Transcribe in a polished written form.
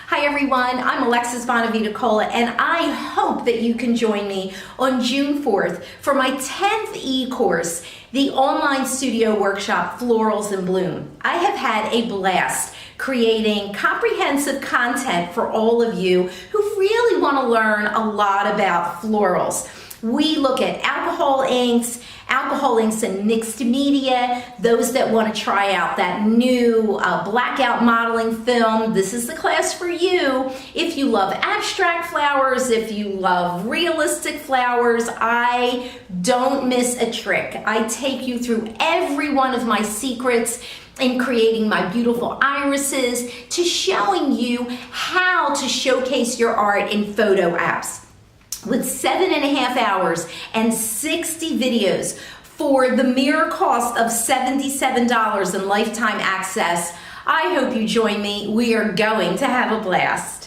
Hi everyone, I'm Alexis Bonavita-Cola and I hope that you can join me on June 4th for my 10th e-course, the online studio workshop Florals in Bloom. I have had a blast creating comprehensive content for all of you who really want to learn a lot about florals. We look at alcohol inks and mixed media, those that want to try out that new blackout modeling film. This is the class for you. If you love abstract flowers, if you love realistic flowers, I don't miss a trick. I take you through every one of my secrets in creating my beautiful irises to showing you how to showcase your art in photo apps. With 7.5 hours and 60 videos for the mere cost of $77 in lifetime access, I hope you join me. We are going to have a blast.